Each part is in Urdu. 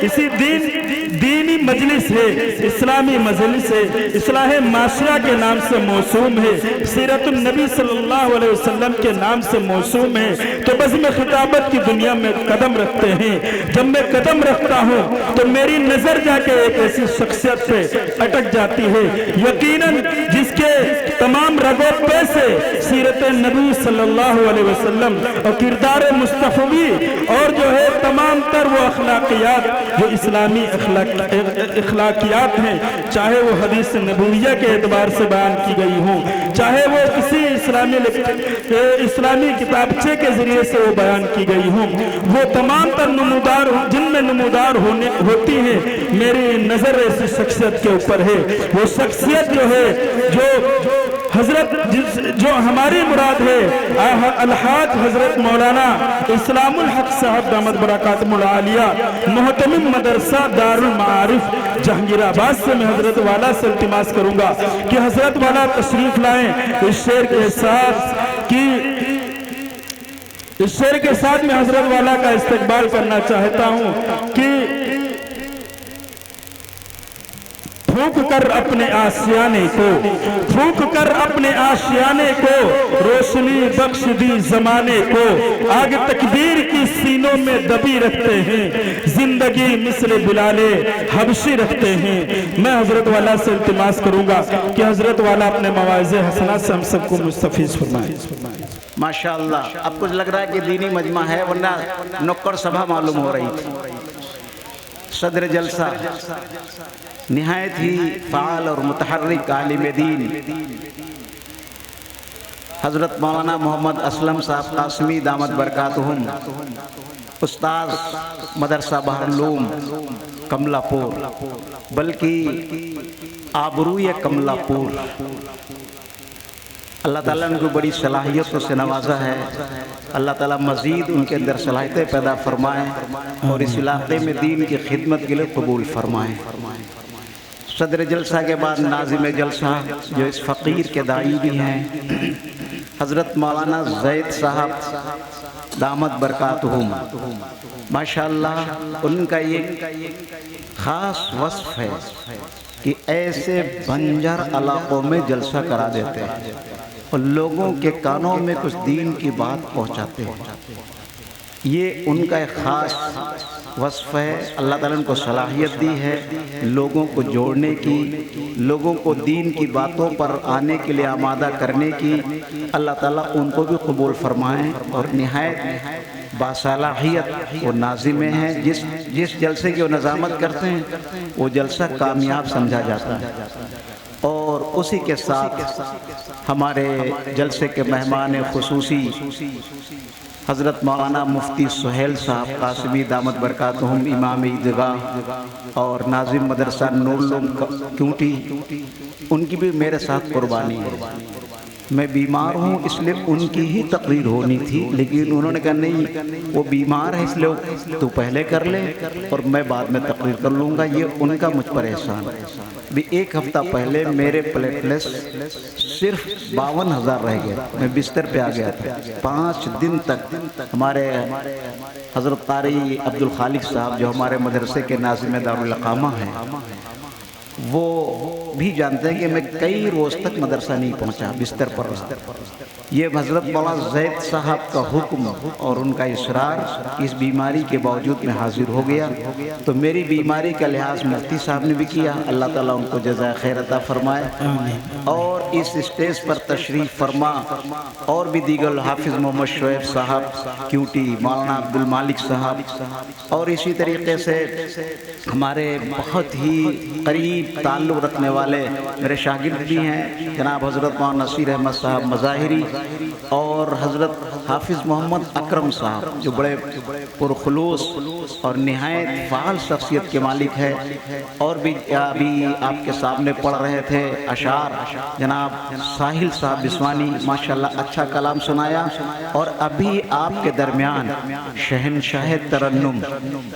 اسی دینی مجلس ہے، اسلامی مجلس ہے، اصلاح معاشرہ کے نام سے موسوم ہے، سیرت النبی صلی اللہ علیہ وسلم کے نام سے موسوم ہے، تو بس میں خطابت کی دنیا میں قدم رکھتے ہیں۔ جب میں قدم رکھتا ہوں تو میری نظر جا کے ایک ایسی شخصیت پہ اٹک جاتی ہے، یقیناً جس کے تمام رگوں پہ سے سیرت نبی صلی اللہ علیہ وسلم اور کردار مصطفی اور جو ہے تمام تر وہ اخلاقیات جو اسلامی اخلاقیات ہیں، چاہے وہ حدیث نبویہ کے اعتبار سے بیان کی گئی ہوں، چاہے وہ کسی اسلامی کتابچے کے ذریعے سے وہ بیان کی گئی ہوں، وہ تمام تر نمودار جن میں نمودار ہوتی ہیں، میری نظر ایسی شخصیت کے اوپر ہے۔ وہ شخصیت جو ہے جو حضرت جو ہماری مراد ہے الحاج حضرت مولانا اسلام الحق صاحب دامت برکاتہم العالیہ محتمم مدرسہ دار المعارف جہانگیر آباد سے میں حضرت والا سے التماس کروں گا کہ حضرت والا تشریف لائیں۔ اس شعر کے ساتھ میں حضرت والا کا استقبال کرنا چاہتا ہوں کہ پھونک کر اپنے آشیانے کو روشنی بخش دی زمانے کو، آگ تکبیر کی سینوں میں دبی رکھتے ہیں، زندگی مثل بلال حبشی رکھتے ہیں۔ میں حضرت والا سے التماس کروں گا کہ حضرت والا اپنے مواعظ حسنات سے ہم سب کو مستفیض فرمائیں۔ ماشاءاللہ، اب کچھ لگ رہا ہے کہ دینی مجمع ہے، ورنہ نکڑ سبھا معلوم ہو رہی تھی۔ صدر جلسہ نہایت ہی فعال اور متحرک عالم دین حضرت مولانا محمد اسلم صاحب قاسمی دامت برکاتہم، استاذ مدرسہ بحر العلوم کملا پور، بلکہ آبروی کملا پور، اللہ تعالیٰ نے کو بڑی صلاحیتوں سے نوازا ہے۔ اللہ تعالیٰ مزید ان کے اندر صلاحیتیں پیدا فرمائیں اور اس علاقے میں دین کی خدمت کے لیے قبول فرمائیں۔ صدر جلسہ کے بعد ناظم جلسہ جو اس فقیر کے داعی بھی ہیں حضرت مولانا زید صاحب دامت برکاتہم، ماشاءاللہ ان کا ایک خاص وصف ہے کہ ایسے بنجر علاقوں میں جلسہ کرا دیتے ہیں اور لوگوں کے کانوں میں کچھ دین کی بات پہنچاتے ہیں۔ یہ ان کا ایک خاص وصف ہے۔ اللہ تعالیٰ نے کو صلاحیت دی ہے لوگوں کو جوڑنے کی، لوگوں کو دین کی باتوں پر آنے کے لیے آمادہ کرنے کی۔ اللہ تعالیٰ ان کو بھی قبول فرمائیں اور نہایت باصلاحیت وہ ناظمیں ہیں، جس جلسے کی وہ نظامت کرتے ہیں وہ جلسہ کامیاب سمجھا جاتا ہے۔ اور اسی کے ساتھ ہمارے جلسے کے مہمان خصوصی حضرت مولانا مفتی سہیل صاحب قاسمی دامت برکاتہم امام عیدگاہ اور ناظم مدرسہ نور العلوم کیونٹی، ان کی بھی میرے ساتھ قربانی ہے۔ میں بیمار ہوں اس لیے ان کی ہی تقریر ہونی تھی، لیکن انہوں نے کہا نہیں وہ بیمار ہے اس لیے تو پہلے کر لے اور میں بعد میں تقریر کر لوں گا۔ یہ ان کا مجھ پر احسان ہے۔ بھی ایک ہفتہ پہلے میرے پلیٹلیٹس صرف 52,000 رہ گئے، میں بستر پہ آ گیا تھا۔ 5 دن تک ہمارے حضرت قاری عبدالخالق صاحب جو ہمارے مدرسے کے ناظم دارالاقامہ ہیں، وہ بھی جانتے ہیں کہ میں کئی روز تک مدرسہ نہیں پہنچا، بستر پر رہا۔ یہ حضرت مولانا زید صاحب کا حکم اور ان کا اصرار، اس بیماری کے باوجود میں حاضر ہو گیا۔ تو میری بیماری کا لحاظ مفتی صاحب نے بھی کیا، اللہ تعالیٰ ان کو جزائے خیر عطا فرمائے۔ اور اس اسٹیج پر تشریف فرما اور بھی دیگر حافظ محمد شعیب صاحب کیوٹی، مولانا عبدالمالک صاحب، اور اسی طریقے سے ہمارے بہت ہی قریب تعلق رکھنے والے میرے شاگرد بھی ہیں، جناب حضرت مولانا نصیر احمد صاحب مظاہری اور حضرت حافظ محمد اکرم صاحب جو بڑے پرخلوص اور نہایت فعال شخصیت کے مالک ہے، اور بھی ابھی آپ کے سامنے پڑھ رہے تھے اشعار جناب ساحل صاحب بسوانی، ماشاءاللہ اچھا کلام سنایا۔ اور ابھی آپ کے درمیان شہنشاہ ترنم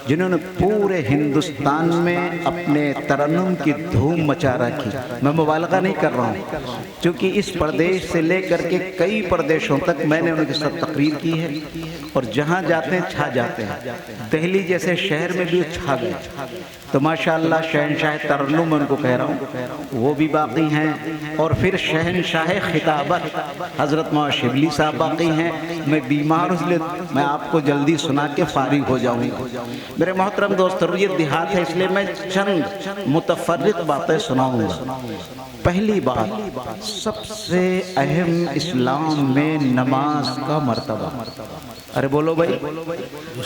جنہوں نے پورے ہندوستان میں اپنے ترنم کی دھوم مچا رکھی، میں مبالغہ نہیں کر رہا ہوں کیونکہ اس پردیش سے لے کر کے کئی پردیشوں تک میں نے ان کے ساتھ تقریر کی ہے، اور جہاں جاتے ہیں چھا جاتے ہیں. دہلی جیسے شہر میں بھی چھا گئے. تو ماشاءاللہ شہنشاہ ترنم میں ان کو کہہ رہا ہوں وہ بھی باقی ہیں. اور پھر شہنشاہ خطابت حضرت مولانا شبلی صاحب باقی ہیں. میں بیمار ہوں اس لیے میں آپ کو جلدی سنا کے فارغ ہو جاؤں گا. میرے محترم دوستو یہ دیہات ہے اس لیے میں چند متفرق باتیں سناؤں گا. پہلی بات سب سے اہم اسلام میں نماز کا مرتبہ. ارے بولو بھائی.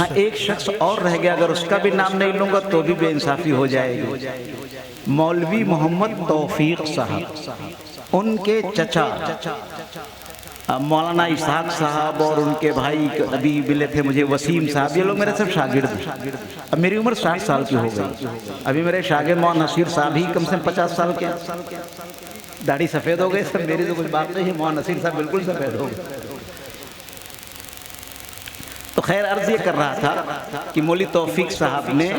ہاں ایک شخص اور رہ گیا اگر اس کا بھی نام نہیں لوں گا تو بھی بے انصافی ہو جائے گی. مولوی محمد توفیق صاحب ان کے چچا مولانا اسحاق صاحب اور ان کے بھائی ابھی ملے تھے مجھے وسیم صاحب. یہ لوگ میرے سب شاگرد ہیں. اب میری عمر 60 سال کی ہو گئی. ابھی میرے شاگرد مولانا نصیر صاحب ہی کم سے کم 50 سال کے. داڑھی سفید ہو گئے سب. میری تو کچھ بات نہیں ہے. مولانا نصیر صاحب بالکل سفید ہو گئے. تو خیر عرض یہ کر رہا تھا کہ مولوی توفیق صاحب نے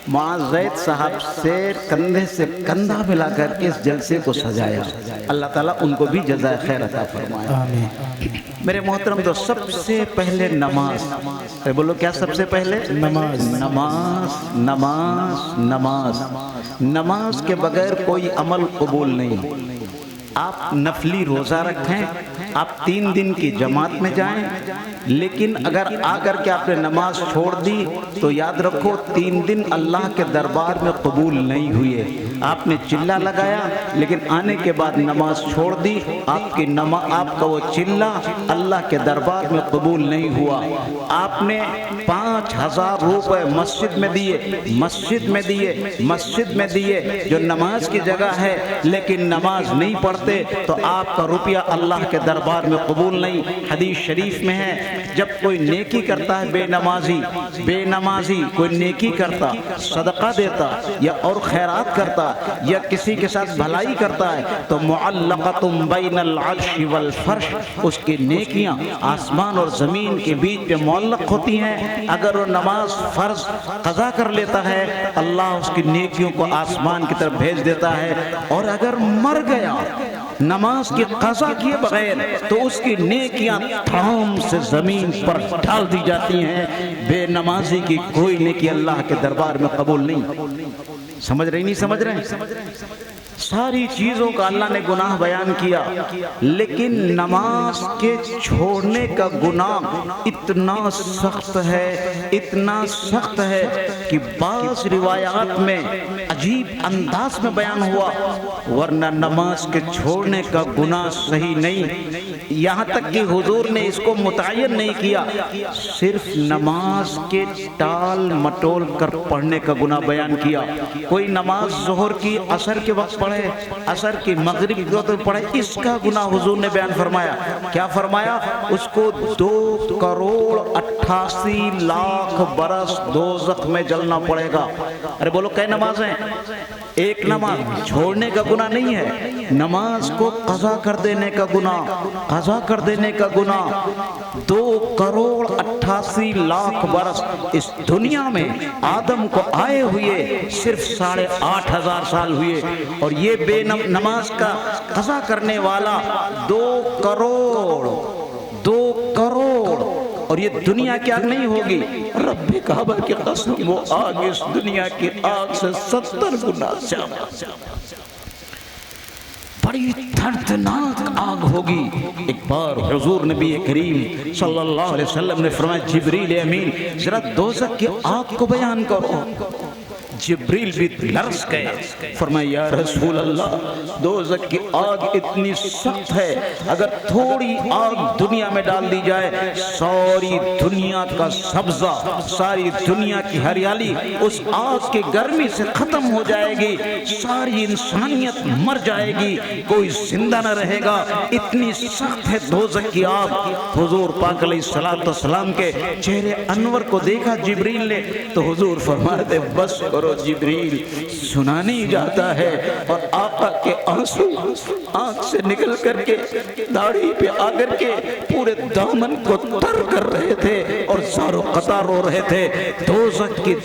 معاذ زید صاحب سے کندھے سے کندھا ملا کر کے اس جلسے کو سجایا. اللہ تعالیٰ ان کو بھی جزائے خیر عطا فرمائے. میرے محترم تو سب سے پہلے نماز. بولو کیا سب سے پہلے؟ نماز. نماز نماز نماز. نماز کے بغیر کوئی عمل قبول نہیں. آپ نفلی روزہ رکھیں, آپ 3 دن کی جماعت میں جائیں, لیکن اگر آ کر کے آپ نے نماز چھوڑ دی تو یاد رکھو 3 دن اللہ کے دربار میں قبول نہیں ہوئے. آپ نے چلہ لگایا لیکن آنے کے بعد نماز چھوڑ دی, آپ کا وہ چلہ اللہ کے دربار میں قبول نہیں ہوا. آپ نے 5000 روپے مسجد میں دیے جو نماز کی جگہ ہے لیکن نماز نہیں پڑھتے تو آپ کا روپیہ اللہ کے دربار میں قبول نہیں. حدیث شریف میں ہے جب کوئی نیکی کرتا ہے بے نمازی کوئی نیکی کرتا, صدقہ دیتا یا اور خیرات کرتا یا کسی کے ساتھ بھلائی کرتا ہے تو معلقۃ بین العرش والفرش, اس کی نیکیاں آسمان اور زمین کے بیچ میں معلق ہوتی ہیں. اگر وہ نماز فرض قضا کر لیتا ہے اللہ اس کی نیکیوں کو آسمان کی طرف بھیج دیتا ہے, اور اگر مر گیا نماز کی قضا کیے بغیر تو اس کی نیکیاں تھام سے زمین پر ڈال دی جاتی ہیں. بے نمازی کی کوئی نیکی اللہ کے دربار میں قبول نہیں. سمجھ رہے ساری چیزوں کا اللہ نے گناہ بیان کیا, لیکن نماز کے چھوڑنے کا گناہ اتنا سخت ہے کہ بعض روایات میں عجیب انداز میں بیان ہوا, ورنہ نماز کے چھوڑنے کا گناہ صحیح نہیں. یہاں تک کہ حضور نے اس کو متعین نہیں کیا, صرف نماز کے ٹال مٹول کر پڑھنے کا گناہ بیان کیا. کوئی نماز ظہر کی عصر کے وقت پڑھے, عصر کی مغرب کے وقت پڑھے, اس کا گناہ حضور نے بیان فرمایا. کیا فرمایا؟ اس کو 2,88,00,000 برس دوزخ میں جلنا پڑے گا. ارے بولو کئی نمازیں؟ ایک نماز چھوڑنے کا گناہ نہیں ہے, نماز کو قضا کر دینے کا گناہ. 2,88,00,000 برس اس دنیا میں آدم کو آئے ہوئے صرف 8,500 سال ہوئے, اور یہ بے نماز کا قضا کرنے والا 2 کروڑ. اور یہ دنیا کی آگ نہیں ہوگی, رب کعبہ کی قسم وہ آگ اس دنیا کی آگ سے 70 گنا زیادہ, بڑی دردناک آگ ہوگی. ایک بار حضور نبی کریم صلی اللہ علیہ وسلم نے فرمایا جبریل امین ذرا دوزخ کی آگ کو بیان کرو. جبریل بھی لرز گئے, فرمایا یا رسول اللہ دوزخ کی آگ اتنی سخت ہے اگر تھوڑی آگ دنیا میں ڈال دی جائے ساری دنیا کا سبزہ, ساری دنیا کی ہریالی اس آگ کی گرمی سے ختم ہو جائے گی, ساری انسانیت مر جائے گی, کوئی زندہ نہ رہے گا. اتنی سخت ہے دوزخ کی آگ. حضور پاک علیہ السلام کے چہرے انور کو دیکھا جبریل نے تو حضور فرماتے بس کرو جبریل, سنا نہیں جاتا ہے. اور آقا کے آنسو آنکھ سے نکل کر کے داڑھی پہ آ کر کے پورے دامن کو تر کر رہے تھے اور زار و قطار رو رہے تھے دوزخ کی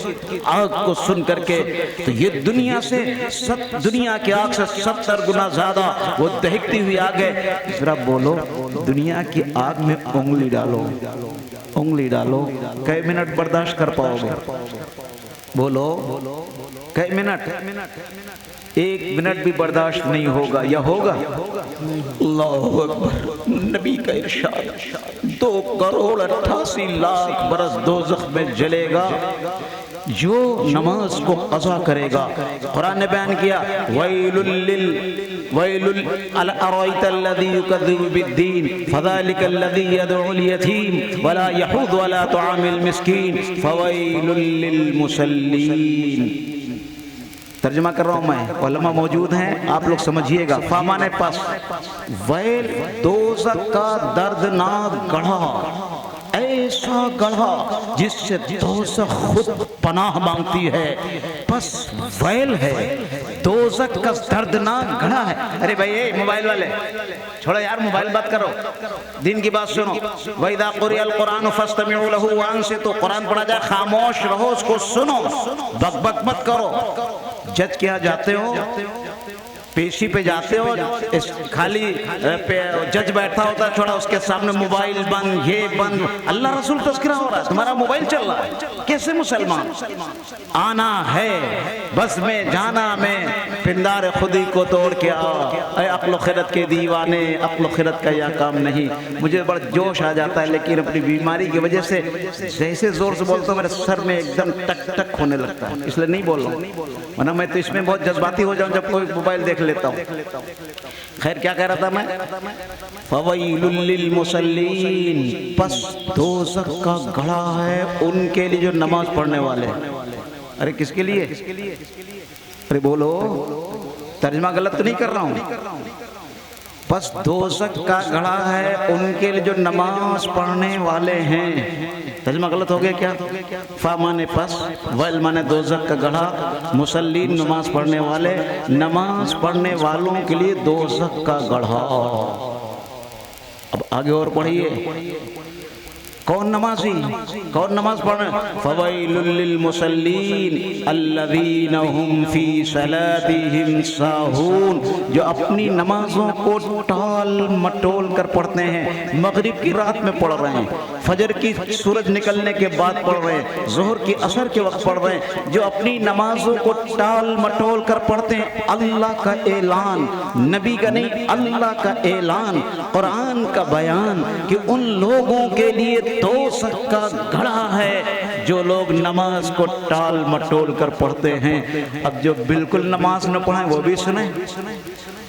آگ کو سن کر کے. تو یہ دنیا کی آگ سے 70 گنا زیادہ وہ دہکتی ہوئی آگ ہے. ذرا بولو دنیا کی آگ میں انگلی ڈالو, انگلی ڈالو، کئی منٹ برداشت کر پاؤ گے؟ بولو کئی منٹ؟ 1 منٹ بھی برداشت نہیں ہوگا یا ہوگا؟ اللہ اکبر! نبی کا ارشاد 2,88,00,000 برس دوزخ میں جلے گا جو نماز کو قضا کرے گا۔ قرآن نے بیان کیا وَيْلٌ أَرَأَيْتَ الَّذِي يُكَذِّبُ بِالدِّينِ فَذَلِكَ الَّذِي يَدْعُو الْيَتِيمَ وَلَا يَحُضُّ عَلَى طَعَامِ الْمِسْكِينِ فَوَيْلٌ لِّلْمُصَلِّينَ۔ ترجمہ کر رہا ہوں میں، علماء موجود ہیں، آپ لوگ سمجھیے گا۔ فامانے پس ویل دوزخ کا دردناک گڑھا، ایسا گڑھا جس سے دوزخ خود پناہ مانگتی ہے، پس ویل ہے، دوزخ کا دردناک گڑھا ہے۔ ارے بھائی موبائل والے چھوڑو یار، موبائل بات کرو، دین کی بات سنو۔ وَإِذَا قُرِئَ الْقُرْآنُ فَاسْتَمِعُوا لَهُ وَأَنصِتُوا، قرآن پڑھا جائے خاموش رہو، اس کو سنو، بک بک مت کرو۔ جج کیا جاتے ہو، پیشی پہ جاتے ہو، خالی جج بیٹھا ہوتا ہے، چھوڑا اس کے سامنے موبائل بند، یہ بند، اللہ رسول تذکرہ ہو رہا ہے، تمہارا موبائل چل رہا ہے، کیسے مسلمان؟ آنا ہے بس میں، جانا میں، پندار خودی کو توڑ کے آ، اے عقل و خرد کے دیوانے، عقل و خرد کا یہ کام نہیں۔ مجھے بڑا جوش آ جاتا ہے، لیکن اپنی بیماری کی وجہ سے جیسے زور سے بولتا ہوں میرے سر میں ایک دم ٹک ٹک ہونے لگتا ہے، اس لیے نہیں بول رہا ہوں، ورنہ میں تو اس میں بہت جذباتی ہو جاؤں جب کوئی موبائل دیکھ لیتا ہوں۔ خیر کیا کہہ رہا تھا میں؟ فَوَيْلٌ لِّلْمُصَلِّينَ، پس دوزخ کا گڑھا ہے ان کے لیے جو نماز پڑھنے والے۔ ارے کس کے لیے؟ ارے بولو، ترجمہ غلط تو نہیں کر رہا ہوں؟ پس دوزخ کا گڑھا ہے ان کے لیے جو نماز پڑھنے والے ہیں۔ ترجمہ غلط ہو گیا کیا؟ فا مانے پس، ویل مانے دوزخ کا گڑھا، مسلین نماز پڑھنے والے، نماز پڑھنے والوں کے لیے دوزخ کا گڑھا۔ اب آگے اور پڑھیے، کون نمازی؟ کون نماز پڑھ رہے ہیں؟ فَوَيْلٌ لِّلْمُصَلِّينَ الَّذِينَ هُمْ فِي صَلَاتِهِمْ سَاهُونَ، جو اپنی نمازوں کو ٹال مٹول کر پڑھتے ہیں، مغرب کی رات میں پڑھ رہے ہیں، فجر کی سورج نکلنے کے بعد پڑھ رہے ہیں، ظہر کی عصر کے وقت پڑھ رہے ہیں، جو اپنی نمازوں کو ٹال مٹول کر پڑھتے ہیں۔ اللہ کا اعلان، نبی کا نہیں، اللہ کا اعلان، قرآن کا بیان کہ ان لوگوں کے لیے دوزخ کا گڑھا ہے جو لوگ نماز کو ٹال مٹول کر پڑھتے ہیں۔ اب جو بالکل نماز نہ پڑھیں وہ بھی سنیں۔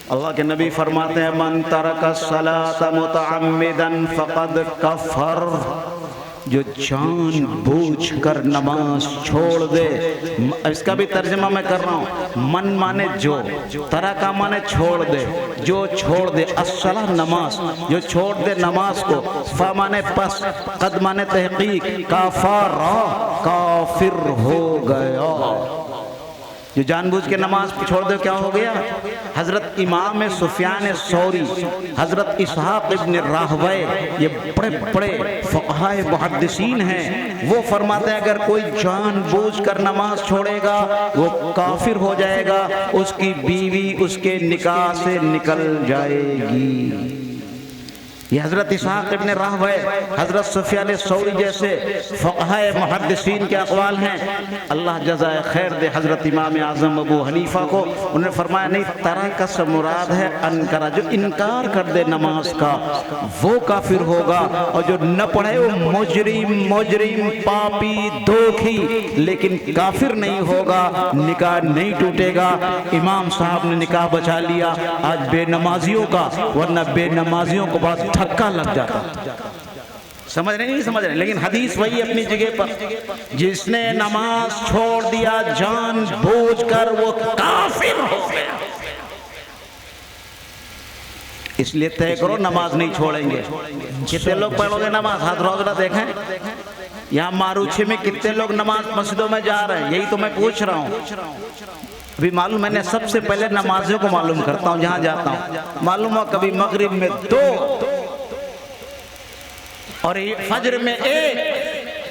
اللہ کے نبی فرماتے ہیں من ترک الصلاۃ متعمدا فقد کفر، جو جان بوجھ کر نماز چھوڑ دے۔ اس کا بھی ترجمہ میں کر رہا ہوں، من مانے جو، ترکا مانے چھوڑ دے، جو چھوڑ دے، الصلاۃ نماز، جو چھوڑ دے نماز کو، فا مانے پس، قد مانے تحقیق، کافر کافر ہو گیا۔ جو جان بوجھ کے نماز چھوڑ دے کیا ہو گیا؟ حضرت امام سفیان ثوری، حضرت اسحاق ابن راہوے، یہ بڑے بڑے فقہاء محدثین ہیں، وہ فرماتے ہیں اگر کوئی جان بوجھ کر نماز چھوڑے گا وہ کافر ہو جائے گا، اس کی بیوی اس کے نکاح سے نکل جائے گی۔ یہ حضرت اسحاق ابن راہوے، حضرت سفیان ثوری جیسے فقہاء محدثین کے اقوال ہیں۔ اللہ جزائے خیر دے حضرت امام اعظم ابو حنیفہ کو، انہوں نے فرمایا نہیں، ترک سے مراد ہے انکرا، جو انکار کر دے نماز کا وہ کافر ہوگا، اور جو نہ پڑھے وہ مجرم پاپی دوکھی، لیکن کافر نہیں ہوگا، نکاح نہیں ٹوٹے گا۔ امام صاحب نے نکاح بچا لیا آج بے نمازیوں کا، ورنہ بے نمازیوں کو بڑا دھکا لگ جاتا۔ سمجھ رہے نہیں سمجھ رہے؟ لیکن حدیث وہی اپنی جگہ پر، جس نے نماز چھوڑ دیا جان بوجھ کر وہ کافر ہو گیا۔ اس لیے طے کرو نماز نہیں چھوڑیں گے۔ کتنے لوگ پڑھو گے نماز؟ ہاتھ روزہ دیکھیں یہاں ماروچے میں کتنے لوگ نماز مسجدوں میں جا رہے ہیں، یہی تو میں پوچھ رہا ہوں۔ ابھی معلوم، میں نے سب سے پہلے نمازوں کو معلوم کرتا ہوں جہاں جاتا ہوں۔ معلوم ہو کبھی مغرب میں 2 اور فجر میں 1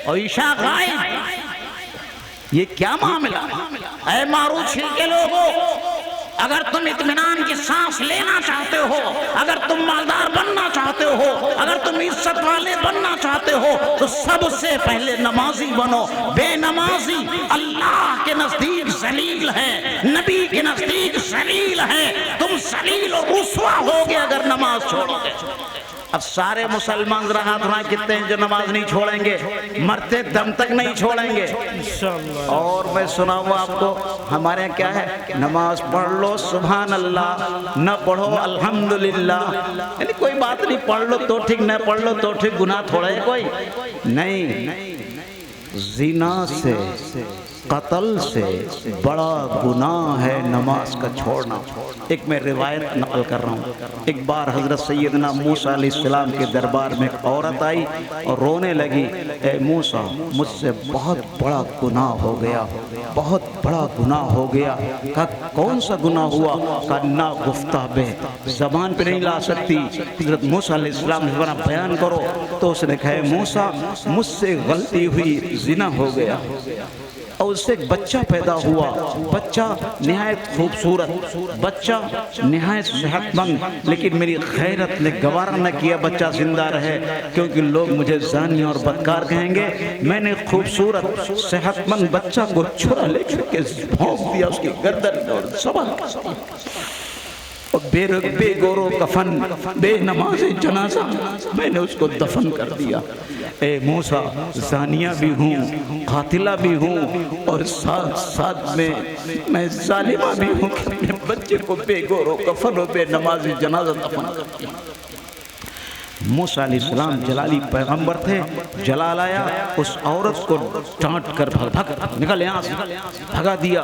اور عشاء غائب، یہ کیا معاملہ؟ اے ماروچی کے لوگوں، اگر تم اطمینان کی سانس لینا چاہتے ہو، اگر تم مالدار بننا چاہتے ہو، اگر تم عزت والے بننا چاہتے ہو، تو سب سے پہلے نمازی بنو۔ بے نمازی اللہ کے نزدیک ذلیل ہے، نبی کے نزدیک ذلیل ہے۔ تم ذلیل اور رسوا ہوگے اگر نماز چھوڑو گے۔ اب سارے مسلمان ذرا ہاتھ اٹھائیں کتنے ہیں جو نماز نہیں چھوڑیں گے، مرتے دم تک نہیں چھوڑیں گے۔ اور میں سناؤں آپ کو، ہمارے یہاں کیا ہے، نماز پڑھ لو سبحان اللہ، نہ پڑھو الحمدللہ، یعنی کوئی بات نہیں، پڑھ لو تو ٹھیک، نہ پڑھ لو تو ٹھیک، گناہ تھوڑا ہے کوئی نہیں۔ زنا سے، قتل سے بڑا گناہ ہے نماز کا چھوڑنا۔ ایک میں روایت نقل کر رہا ہوں، ایک بار حضرت سیدنا موسیٰ علیہ السلام کے دربار میں ایک عورت آئی اور رونے لگی، اے موسیٰ مجھ سے بہت بڑا گناہ ہو گیا، بہت بڑا گناہ ہو گیا۔ کہا کون سا گناہ ہوا؟ کہا نا گفتہ بے، زبان پہ نہیں لا سکتی۔ حضرت موسیٰ علیہ السلام نے فرمایا بیان کرو، تو اس نے کہا اے موسیٰ مجھ سے غلطی ہوئی، زنا ہو گیا، اور اس سے ایک بچہ پیدا ہوا، بچہ نہایت خوبصورت، بچہ نہایت صحت مند، لیکن میری غیرت نے گوارا نہ کیا بچہ زندہ رہے، کیونکہ لوگ مجھے زانی اور بدکار کہیں گے۔ میں نے خوبصورت صحت مند بچہ کو چھرا لے کر کے بھونک دیا اس کی گردن میں اور سبا بے رگ بے گورو کفن، بے نماز جنازہ میں نے اس کو دفن کر دیا۔ اے موسیٰ زانیہ بھی ہوں، قاتلہ بھی ہوں، اور ساتھ ساتھ میں ظالمہ بھی ہوں کہ اپنے بچے کو بے گورو کفن و بے نماز جنازہ دفن کر دیا۔ موسیٰ علیہ السلام جلالی پیغمبر تھے، جلال آیا، اس عورت کو ڈانٹ کر نکل یہاں سے بھگا دیا۔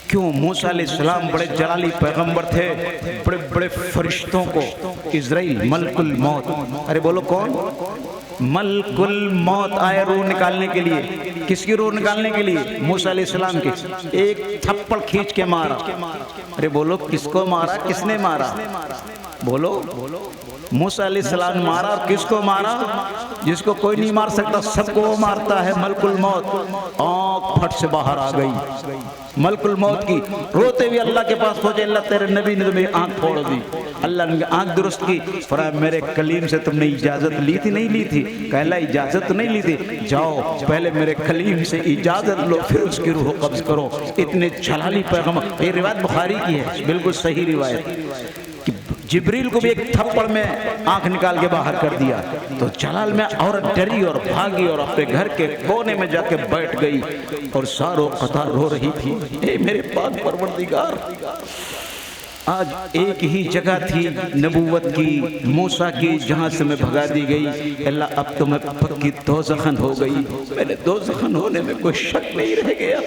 کیوں؟ موسیٰ علیہ السلام بڑے جلالی پیغمبر تھے، بڑے بڑے فرشتوں کو اسرائیل ملک الموت، ارے بولو کون؟ ملک الموت آئے روح نکالنے کے لیے۔ کس کی روح نکالنے کے لیے؟ موسیٰ علیہ السلام کی۔ ایک تھپڑ کھینچ کے مارا، ارے بولو کس کو مارا؟ کس نے مارا؟ بولو موسیٰ علیہ السلام مارا، اور کس کو مارا؟ جس کو کوئی نہیں مار سکتا، سب کو وہ مارتا ہے، ملک الموت۔ آنکھ پھٹ سے باہر آ گئی ملک الموت کی، روتے ہوئے اللہ کے پاس پہنچے، اللہ تیرے نبی نے تمہیں آنکھ پھوڑ دی۔ اللہ نے آنکھ درست کی، فرمایا میرے کلیم سے تم نے اجازت لی تھی؟ نہیں لی تھی۔ کہا اللہ اجازت تو نہیں لی تھی، جاؤ پہلے میرے کلیم سے اجازت لو پھر اس کی روح قبض کرو۔ اتنے جلالی پیغمبر، یہ روایت بخاری کی ہے، بالکل صحیح روایت۔ جبریل کو بھی ایک تھپڑ میں آنکھ نکال کے باہر کر دیا، تو جلال میں عورت ڈری اور بھاگی اور اپنے گھر کے کونے میں جا کے بیٹھ گئی اور ساروں قطار رو رہی تھی، اے میرے پاک پروردگار۔ آج ایک ہی جگہ تھی نبوت کی، موسیٰ کی، جہاں سے میں بھگا دی گئی۔ اللہ اب تو میں پکی دوزخن ہو گئی، میں نے دوزخن ہونے میں کوئی شک نہیں رہ گیا۔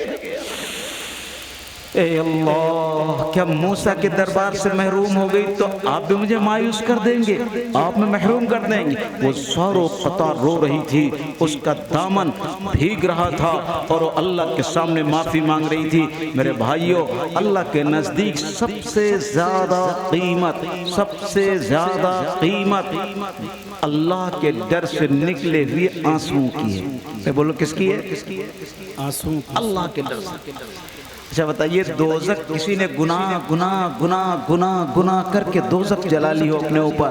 اے اللہ، کیا موسیٰ کے دربار سے محروم ہو گئی تو آپ بھی مجھے مایوس کر دیں گے، آپ میں محروم کر دیں گے؟ وہ ساروں قطار رو رہی تھی، اس کا دامن بھیگ رہا تھا اور وہ اللہ کے سامنے معافی مانگ رہی تھی۔ میرے بھائیوں، اللہ کے نزدیک سب سے زیادہ قیمت، سب سے زیادہ قیمت اللہ کے ڈر سے نکلے ہوئے آنسوں کی ہے۔ میں بولو کس کی ہے؟ آنسوں، اللہ کے ڈر سے۔ اچھا بتائیے، دوزخ کسی نے گناہ کر کے دوزخ جلا لی ہو اپنے اوپر،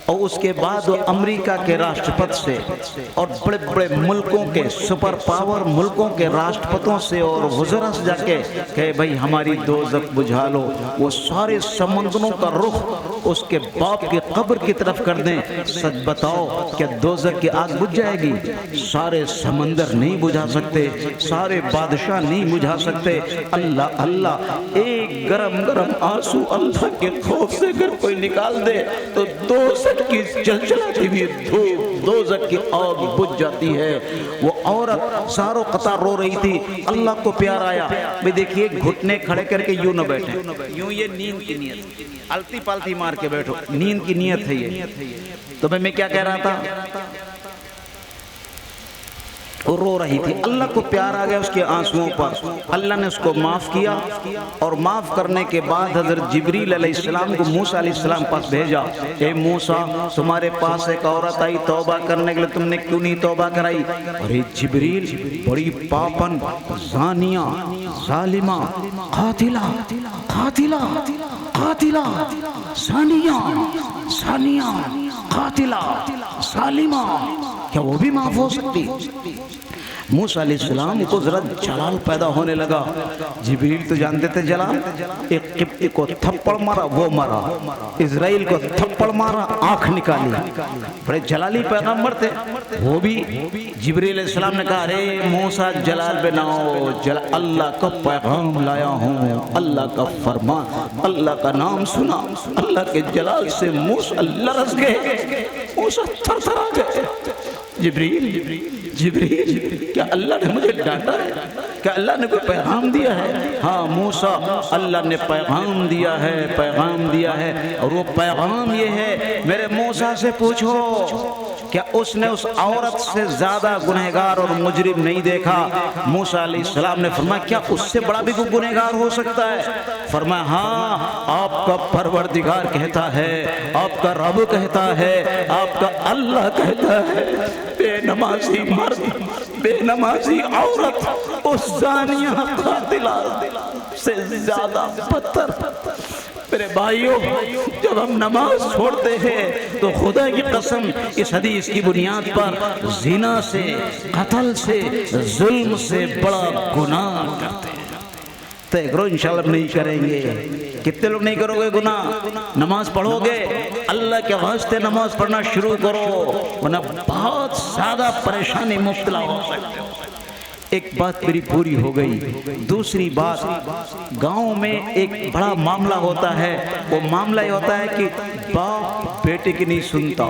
اور اس کے بعد وہ امریکہ کے راشٹرپتی سے اور بڑے بڑے ملکوں کے سپر پاور ملکوں کے راشٹرپتوں سے اور وزراء سے جا کے کہ بھائی ہماری دوزخ بجھا لو، وہ سارے سمندروں کا رخ اس کے باپ کی قبر کی طرف کر دیں، سچ بتاؤ کیا دوزخ کی آگ بجھ جائے گی؟ سارے سمندر نہیں بجھا سکتے، سارے بادشاہ نہیں بجھا سکتے۔ اللہ اللہ، ایک گرم گرم آنسو اللہ کے خوف سے اگر کوئی نکال دے تو دوزخ کی چلچلاتی ہوئی دھوپ، دوزخ کی آگ بجھ جاتی ہے۔ وہ عورت ساروں قطار رو رہی تھی، اللہ کو پیار آیا۔ میں دیکھیے گھٹنے کھڑے کر کے یوں نہ بیٹھیں، یوں یہ نیند کی نیت، التی پالتی مار کے بیٹھو، نیند کی نیت ہے یہ۔ تو میں کیا کہہ رہا تھا؟ وہ رو رہی تھی، اللہ کو پیار آ گیا اس کے آنسوؤں پر، اللہ نے اس کو معاف کیا، اور معاف کرنے کے بعد حضرت جبریل علیہ السلام کو موسیٰ علیہ السلام پاس بھیجا۔ اے موسیٰ، تمہارے پاس ایک عورت آئی توبہ کرنے کے لیے، تم نے کیوں نہیں توبہ کرائی؟ اور یہ جبریل بڑی پاپن، زانیہ، ظالمہ، قاتلہ، قاتلہ قاتلہ ثانیہ قاتلہ سالمہ، کیا وہ بھی معاف ہو سکتی؟ موسیٰ علیہ السلام کو ذرا جلال پیدا ہونے لگا۔ جبریل تو جانتے تھے جلال، ایک قبطی کو تھپڑ مارا وہ مرا، اسرائیل کو تھپڑ مارا آنکھ نکالی، بڑے جلالی پیغمبر تھے۔ وہ بھی جبریل علیہ السلام نے کہا ارے موسیٰ جلال پہ نہ ہو، اللہ کا پیغام لایا ہوں، اللہ کا فرمان، اللہ کا نام سنا، اللہ کے جلال سے موسیٰ لرز گئے، موسیٰ تھر تھر آ گئے۔ جبریل کیا اللہ نے مجھے ڈانٹا ہے؟ کیا اللہ نے کوئی پیغام دیا ہے؟ ہاں موسیٰ، اللہ نے پیغام دیا ہے، پیغام دیا ہے، اور وہ پیغام یہ ہے، میرے موسیٰ سے پوچھو کیا اس نے اس عورت سے زیادہ گنہگار اور مجرم نہیں دیکھا؟ موسیٰ علیہ السلام نے فرمایا کیا اس سے بڑا بھی کوئی گنہگار ہو سکتا ہے؟ فرمایا ہاں، آپ کا پروردگار کہتا ہے، آپ کا رب کہتا ہے، آپ کا اللہ کہتا ہے، بے نمازی مرد، بے نمازی عورت اس زانیہ قاتلہ سے زیادہ بدتر۔ میرے بھائیوں، جب ہم نماز چھوڑتے ہیں تو خدا کی قسم اس حدیث کی بنیاد پر زنا سے، قتل سے، ظلم سے بڑا گناہ کرتے ہیں۔ طے کرو انشاءاللہ نہیں کریں گے۔ کتنے لوگ نہیں کرو گے گناہ؟ نماز پڑھو گے، اللہ کے واسطے نماز پڑھنا شروع کرو، ورنہ بہت زیادہ پریشانی مبتلا ہو سکتے ہو۔ ایک بات میری پوری ہو گئی۔ دوسری بات، گاؤں میں ایک بڑا معاملہ ہوتا ہے، وہ معاملہ یہ ہوتا ہے کہ باپ بیٹے کی نہیں سنتا،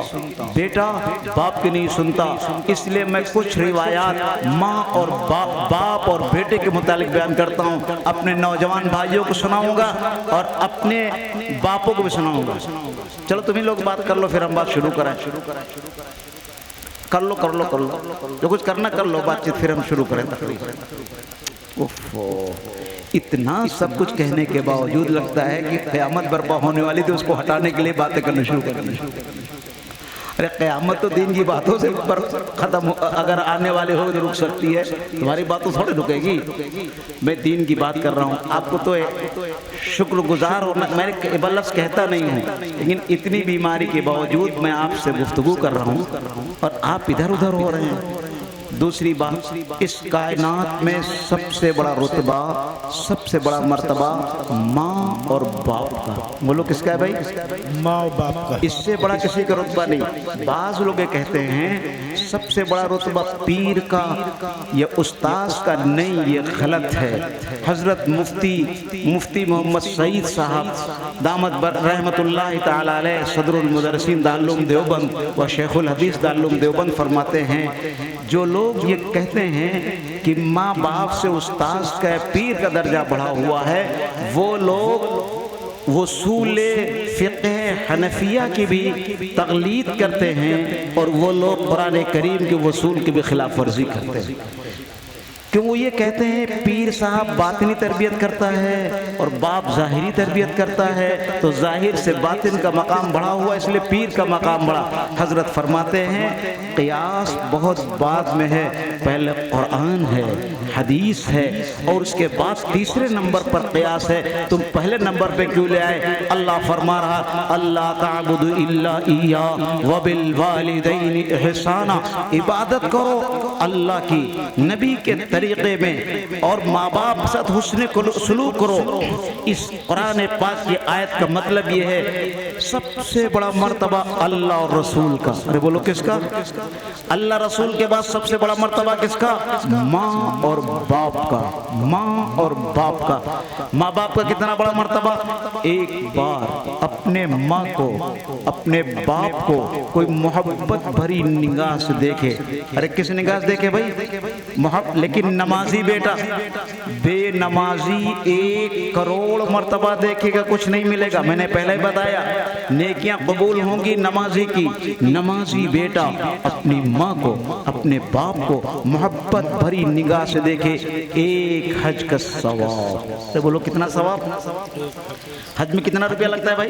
بیٹا باپ کی نہیں سنتا۔ اس لیے میں کچھ روایات ماں اور باپ اور بیٹے کے متعلق بیان کرتا ہوں، اپنے نوجوان بھائیوں کو سناؤں گا اور اپنے باپوں کو بھی سناؤں گا۔ چلو تمہیں لوگ بات کر لو، پھر ہم بات شروع کریں۔ کر لو جو کچھ کرنا کر لو بات چیت، پھر ہم شروع کریں تقریر۔ اتنا سب کچھ کہنے کے باوجود لگتا ہے کہ قیامت برپا ہونے والی تھی، اس کو ہٹانے کے لیے باتیں کرنا شروع کریں۔ ارے قیامت تو دین کی باتوں سے ختم، اگر آنے والے ہو تو رک سکتی ہے، تمہاری بات تو تھوڑی رکے گی۔ میں دین کی بات کر رہا ہوں، آپ کو تو شکر گزار ہونا، میں لفظ کہتا نہیں ہوں، لیکن اتنی بیماری کے باوجود میں آپ سے گفتگو کر رہا ہوں اور آپ ادھر ادھر ہو رہے ہیں۔ دوسری بات، اس کائنات میں سب سے بڑا رتبہ، سب سے بڑا مرتبہ ماں اور باپ کا۔ بولو کس کا ہے بھائی؟ ماں اور باپ کا۔ اس سے بڑا کسی کا رتبہ نہیں۔ بعض لوگ کہتے ہیں سب سے بڑا رتبہ پیر کا یا استاذ کا، نہیں، یہ غلط ہے۔ حضرت مفتی محمد سعید صاحب دامت رحمت اللہ تعالی علیہ، صدر المدرسین دارالعلوم دیوبند و شیخ الحدیث دارالعلوم دیوبند فرماتے ہیں جو لوگ یہ کہتے ہیں کہ ماں باپ سے استاذ کا پیر کا درجہ بڑھا ہوا ہے، وہ لوگ اصول فقہ حنفیہ کی بھی تقلید کرتے ہیں، اور وہ لوگ قرآن کریم کے اصول کی بھی خلاف ورزی کرتے ہیں۔ کیوں وہ یہ کہتے ہیں پیر صاحب باطنی تربیت کرتا ہے اور باپ ظاہری تربیت کرتا ہے، تو ظاہر سے باطن کا مقام بڑھا ہوا، اس لیے پیر کا مقام بڑھا۔ حضرت فرماتے ہیں قیاس بہت بعد میں ہے، پہلے قرآن ہے، حدیث ہے، اور اس کے بعد تیسرے نمبر پر قیاس ہے۔ تم پہلے نمبر پہ کیوں لے آئے؟ اللہ فرما رہا اللہ تعبد الا ایاہ وبالوالدین احسانا، عبادت کرو اللہ کی، نبی کے طریقے میں، اور ماں باپ کے ساتھ حسن سلوک کرو۔ اس قرآن پاک کی آیت کا مطلب یہ ہے سب سے بڑا مرتبہ اللہ اور رسول کا۔ ارے بولو کس کا؟ اللہ رسول کے بعد سب سے بڑا مرتبہ کس کا؟ ماں اور باپ کا۔ ماں اور باپ کا۔ ماں باپ کا کتنا بڑا مرتبہ؟ ایک بار اپنے ماں کو، اپنے باپ کو کوئی محبت بھری نگاہ سے دیکھے۔ ارے کس نگاہ سے دیکھے بھائی؟ لیکن نمازی بیٹا، بے نمازی 1 کروڑ مرتبہ دیکھے گا، کچھ نہیں ملے گا۔ میں نے پہلے ہی بتایا نیکیاں قبول ہوں گی نمازی کی۔ نمازی بیٹا اپنی ماں کو، اپنے باپ کو محبت بھری نگاہ سے دیکھے، 1 حج کا ثواب۔ بولو کتنا ثواب؟ حج میں کتنا روپیہ لگتا ہے بھائی؟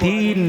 3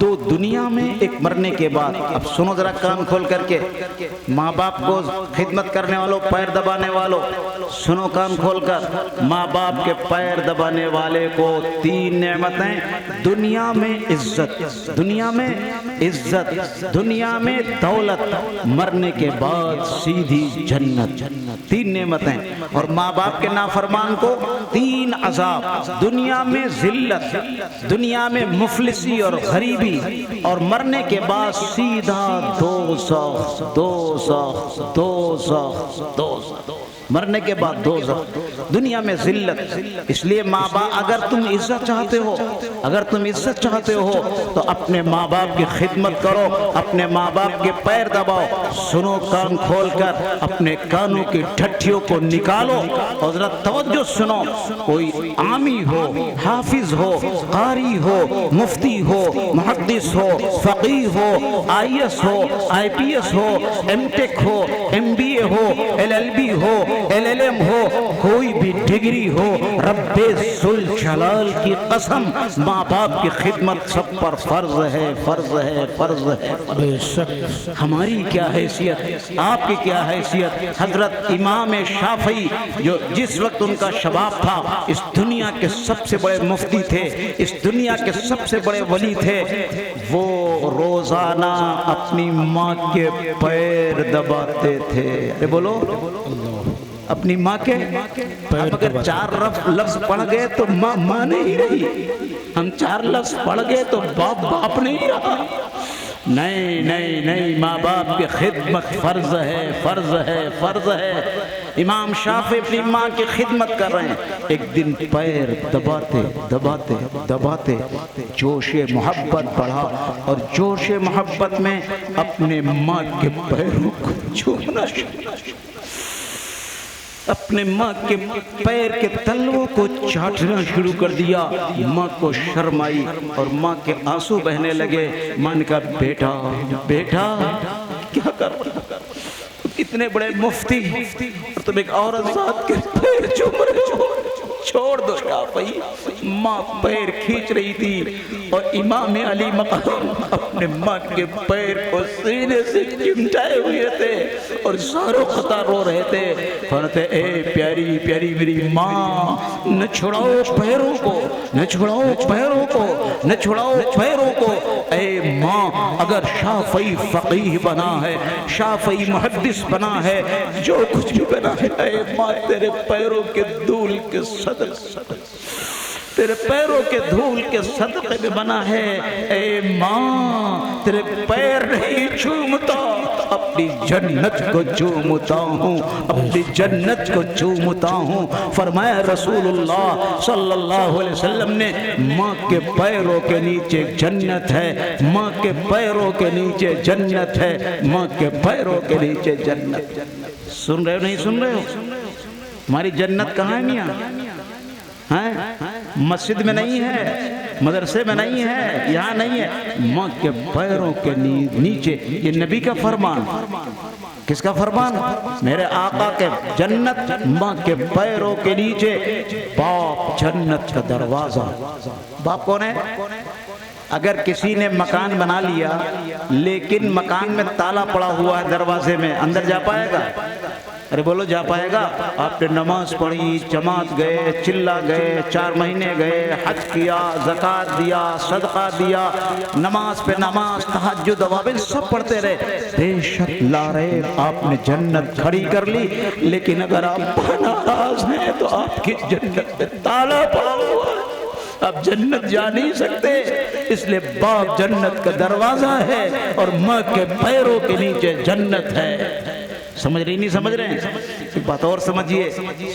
دو دنیا میں، ایک مرنے کے بعد۔ اب سنو ذرا کان کھول کر کے، ماں باپ کو خدمت کرنے والوں، پیر دبانے والوں، سنو کان کھول کر، ماں باپ کے پیر دبانے والے کو تین نعمتیں، دنیا میں عزت، دنیا میں عزت، دنیا میں دولت، مرنے کے بعد سیدھی جنت، تین نعمتیں۔ اور ماں باپ کے نافرمان کو تین عذاب، دنیا میں ذلت، دنیا میں مفلسی اور غریبی، اور مرنے کے بعد سیدھا دوزخ، دوزخ، دوزخ، دوزخ، مرنے کے بعد دوزخ، دنیا میں ذلت۔ اس لیے ماں باپ، اگر تم عزت چاہتے ہو، اگر تم عزت چاہتے ہو تو اپنے ماں باپ کی خدمت کرو، اپنے ماں باپ کے پیر دباؤ۔ سنو کان کھول کر، اپنے کانوں کی ٹھٹھیوں کو نکالو اور ذرا توجہ سنو۔ کوئی عامی ہو، حافظ ہو، قاری ہو، مفتی ہو، محدث ہو، فقیہ ہو، IAS ہو، IPS ہو، MTech ہو، MBA ہو، LLB ہو، LLM ہو، کوئی بھی ڈگری ہو، رب ذوالجلال کی قسم، ماں باپ کی خدمت سب پر فرض ہے، فرض ہے، فرض ہے۔ بے شک ہماری کیا حیثیت، آپ کی کیا حیثیت۔ حضرت امام شافعی، جو جس وقت ان کا شباب تھا، اس دنیا کے سب سے بڑے مفتی تھے، اس دنیا کے سب سے بڑے ولی تھے، وہ روزانہ اپنی ماں کے پیر دباتے تھے۔ ارے بولو، اپنی ماں کے ہم اگر چار لفظ پڑھ گئے تو ماں ماں نہیں رہی، ہم چار لفظ پڑھ گئے تو باپ باپ نہیں رہا۔ نہیں نہیں نہیں، ماں باپ کی خدمت فرض ہے، فرض ہے، فرض ہے۔ امام شافعی اپنی ماں کی خدمت کر رہے ہیں، ایک دن پیر دباتے دباتے دباتے جوش محبت بڑھا، اور جوش محبت میں اپنے ماں کے پیروں کو چھونا شروع، اپنے ماں کے پیر کے تلووں کو چاٹنا شروع کر دیا۔ ماں کو شرم آئی اور ماں کے آنسو بہنے لگے۔ ماں نے کہا بیٹا بیٹا کیا کر رہا، کتنے بڑے مفتی اور تم ایک عورت ذات کے پیر چوم رہے ہو، چھوڑ دو شافعی۔ ماں پیر کھینچ رہی تھی اور امام علی مقام اپنے ماں کے پیر کو سینے سے چمٹائے ہوئے تھے اور زارو خطا رو رہے تھے۔ فرماتے اے پیاری پیاری میری ماں، نہ چھڑاؤ پیروں کو، نہ چھڑاؤ پیروں کو، نہ چھڑاؤ پیروں کو۔ اے ماں، اگر شافعی فقیہ بنا ہے، شافعی محدث بنا ہے، جو کچھ بھی بنا ہے، اے ماں تیرے پیروں کے دھول کے صدقے، تیرے پیروں کے دھول کے صدقے میں بنا ہے۔ اے ماں، تیرے پیر نہیں چومتا، اپنی جنت کو چومتا ہوں، اپنی جنت کو چومتا ہوں۔ فرمایا رسول اللہ صلی اللہ علیہ وسلم نے، ماں کے پیروں کے نیچے جنت ہے، ماں کے پیروں کے نیچے جنت ہے، ماں کے پیروں کے نیچے جنت۔ سن رہے ہو نہیں سن رہے ہو؟ ہماری جنت کہاں ہے میاں؟ مسجد میں نہیں ہے، مدرسے میں نہیں ہے، یہاں نہیں ہے، ماں کے پیروں کے نیچے۔ یہ نبی کا فرمان، کس کا فرمان؟ میرے آقا کے، جنت ماں کے پیروں کے نیچے۔ باپ جنت کا دروازہ، باپ کون ہے؟ اگر کسی نے مکان بنا لیا لیکن مکان میں تالا پڑا ہوا ہے دروازے میں، اندر جا پائے گا؟ ارے بولو جا پائے گا؟ آپ نے نماز پڑھی، جماعت گئے، چلا گئے، 4 مہینے گئے، حج کیا، زکوٰۃ دیا، صدقہ دیا، نماز پہ نماز، تہجد اوابل سب پڑھتے رہے، بے شک لا رہے آپ نے جنت کھڑی کر لی۔ لیکن اگر آپ ناراض ہیں تو آپ کی جنت پہ تالا پڑا ہوا ہے، آپ جنت جا نہیں سکتے۔ اس لیے باپ جنت کا دروازہ ہے اور ماں کے پیروں کے نیچے جنت ہے۔ سمجھ رہی نہیں سمجھ رہے ہیں؟ ایک بات اور سمجھیے،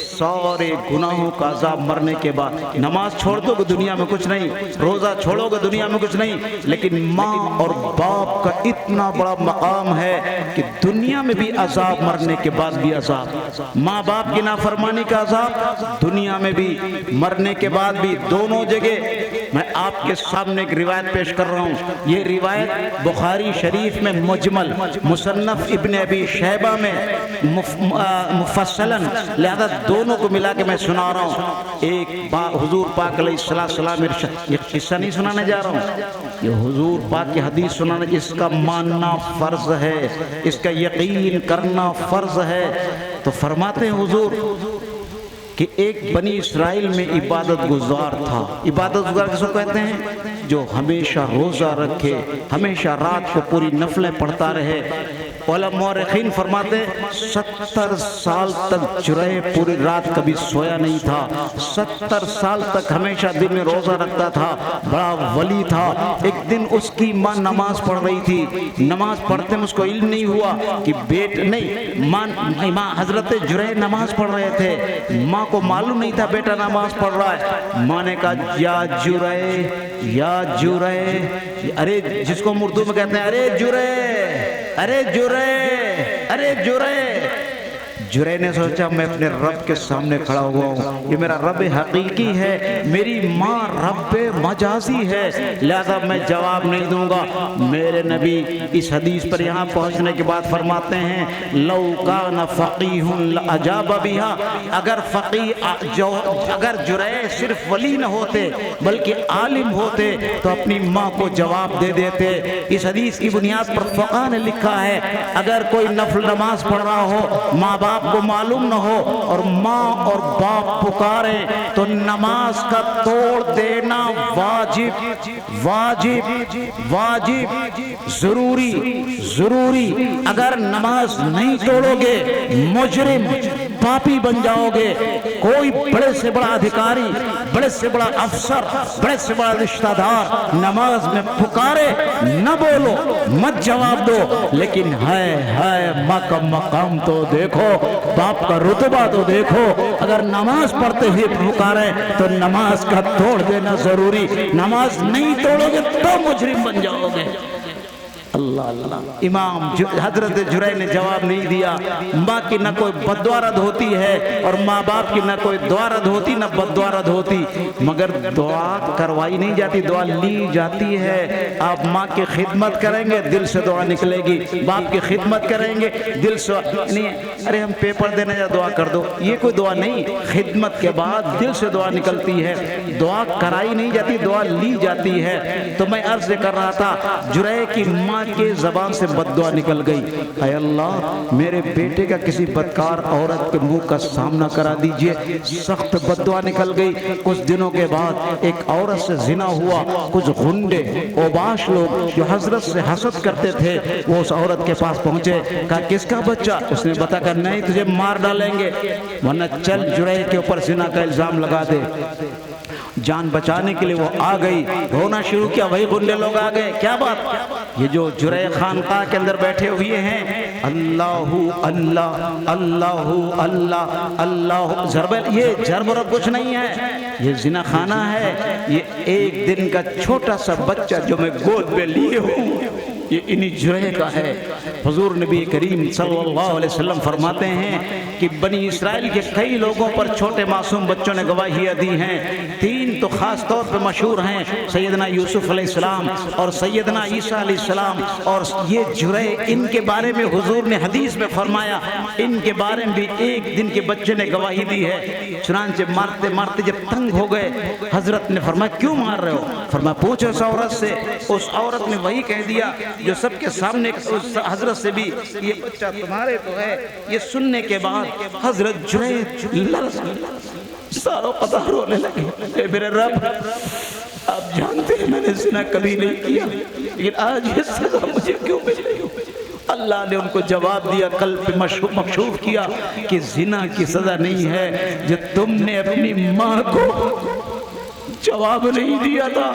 سارے گناہوں کا عذاب مرنے کے بعد۔ نماز چھوڑ دو گے دنیا میں کچھ نہیں، روزہ چھوڑو گے دنیا میں کچھ نہیں، لیکن ماں اور باپ کا اتنا بڑا مقام ہے کہ دنیا میں بھی عذاب، مرنے کے بعد بھی عذاب۔ ماں باپ کی نافرمانی کا عذاب دنیا میں بھی، مرنے کے بعد بھی، دونوں جگہ۔ میں آپ کے سامنے ایک روایت پیش کر رہا ہوں، یہ روایت بخاری شریف میں مجمل، مصنف ابن ابی شیبہ میں، مفصلاً، لہذا دونوں کو ملا کے میں سنا رہا ہوں۔ ایک حضور پاک علیہ السلام یہ قصہ نہیں سنانے جا رہا ہوں، یہ حضور پاک کی حدیث سنانا، اس کا ماننا فرض ہے، اس کا یقین کرنا فرض ہے۔ تو فرماتے ہیں حضور کہ ایک بنی اسرائیل میں عبادت گزار تھا۔ عبادت گزار کس کو کہتے ہیں؟ جو ہمیشہ روزہ رکھے، ہمیشہ رات کو پوری نفلیں پڑھتا رہے۔ علماء مورخین فرماتے ہیں 70 سال تک جرح پوری رات کبھی سویا نہیں تھا، 70 سال تک ہمیشہ دن میں روزہ رکھتا تھا، بڑا ولی تھا۔ ایک دن اس کی ماں نماز پڑھ رہی تھی، نماز پڑھتے میں اس کو علم نہیں ہوا کہ ماں حضرت جرح نماز پڑھ رہے تھے، ماں کو معلوم نہیں تھا بیٹا نماز پڑھ رہا ہے۔ ماں نے کہا یا جرح، ارے جس کو اردو میں کہتے ہیں ارے جرح، ارے جرح، ارے جرح۔ جرح نے سوچا میں اپنے رب کے سامنے کھڑا ہوا ہوں، یہ میرا رب حقیقی ہے، میری ماں رب مجازی ہے، لہذا میں جواب نہیں دوں گا۔ میرے نبی اس حدیث پر یہاں پہنچنے کے بعد فرماتے ہیں لو کان فقیہ لاجاب بہا، اگر جرح صرف ولی نہ ہوتے بلکہ عالم ہوتے تو اپنی ماں کو جواب دے دیتے۔ اس حدیث کی بنیاد پر فقہ نے لکھا ہے اگر کوئی نفل نماز پڑھ رہا ہو، ماں باپ کو معلوم نہ ہو اور ماں اور باپ پکارے تو نماز کا توڑ دینا واجب واجب واجب ضروری۔ اگر نماز نہیں توڑو گے مجرم پاپی بن جاؤ گے۔ کوئی بڑے سے بڑا ادھیکاری، بڑے سے بڑا افسر، بڑے سے بڑا رشتہ دار نماز میں پکارے نہ بولو، مت جواب دو، لیکن ہے ماں کا مقام تو دیکھو، باپ کا رتبہ تو دیکھو۔ اگر نماز پڑھتے ہوئے پکارے تو نماز کا توڑ دینا ضروری، نماز نہیں توڑو گے تو مجرم بن جاؤ گے۔ اللہ اللہ۔ امام حضرت جرح نے جواب نہیں دیا۔ ماں کی نہ کوئی بددعا رد ہوتی ہے اور ماں باپ کی نہ کوئی دعا رد ہوتی نہ بددعا رد ہوتی، مگر دعا کروائی نہیں جاتی، دعا لی جاتی ہے۔ آپ ماں کی خدمت کریں گے دل سے دعا نکلے گی، باپ کی خدمت کریں گے دل سے نہیں ارے ہم پیپر دینے جا دعا کر دو، یہ کوئی دعا نہیں۔ خدمت کے بعد دل سے دعا نکلتی ہے، دعا کرائی نہیں جاتی، دعا لی جاتی ہے۔ تو میں عرض کر رہا تھا جرح کی ماں کے زبان سے بددعا نکل گئی، اے اللہ میرے بیٹے کا کسی بدکار عورت کے منہ کا سامنا کرا دیجئے۔ سخت بددعا نکل گئی۔ کچھ دنوں کے بعد ایک عورت سے زنا ہوا۔ کچھ غنڈے اوباش لوگ جو حضرت سے حسد کرتے تھے وہ اس عورت کے پاس پہنچے، کہا کس کا بچہ؟ اس نے بتا کہا نہیں تجھے مار ڈالیں گے ورنہ چل جرح کے اوپر زنا کا الزام لگا دے۔ جان بچانے کے لیے وہ آ گئی، رونا شروع کیا، وہی غنڈے لوگ آ گئے، کیا بات؟ یہ جو جرح خانقاہ کے اندر بیٹھے ہوئے ہیں اللہ اللہ اللہ اللہ اللہ یہ ضرب اور کچھ نہیں ہے، یہ زنا خانہ ہے۔ یہ ایک دن کا چھوٹا سا بچہ جو میں گود میں لیے ہوں یہ انہی جرح کا ہے۔ حضور نبی کریم صلی اللہ علیہ وسلم فرماتے ہیں کہ بنی اسرائیل کے کئی لوگوں پر چھوٹے معصوم بچوں نے گواہیاں دی ہیں، 3 تو خاص طور پہ مشہور ہیں، سیدنا یوسف علیہ السلام اور سیدنا عیسیٰ علیہ السلام۔ اور یہ جرح ان کے بارے میں حضور نے حدیث میں فرمایا ان کے بارے میں بھی ایک دن کے بچے نے گواہی دی ہے۔ چنانچہ مارتے مارتے جب تنگ ہو گئے حضرت نے فرمایا کیوں مار رہے ہو؟ فرمایا پوچھو اس عورت سے۔ اس عورت نے وہی کہہ دیا جو سب کے سامنے اس حضرت سے بھی یہ بچہ تمہارے تو ہے۔ یہ سننے کے بعد حضرت جرح ساروں قطار رونے لگے، اے میرے رب آپ جانتے ہیں میں نے زنا کبھی نہیں کیا لیکن آج یہ سزا مجھے کیوں مل رہی ہو؟ اللہ نے ان کو جواب دیا، قلب پہ مکشوف کیا کہ زنا کی سزا نہیں ہے، جو تم نے اپنی ماں کو جواب نہیں دیا تھا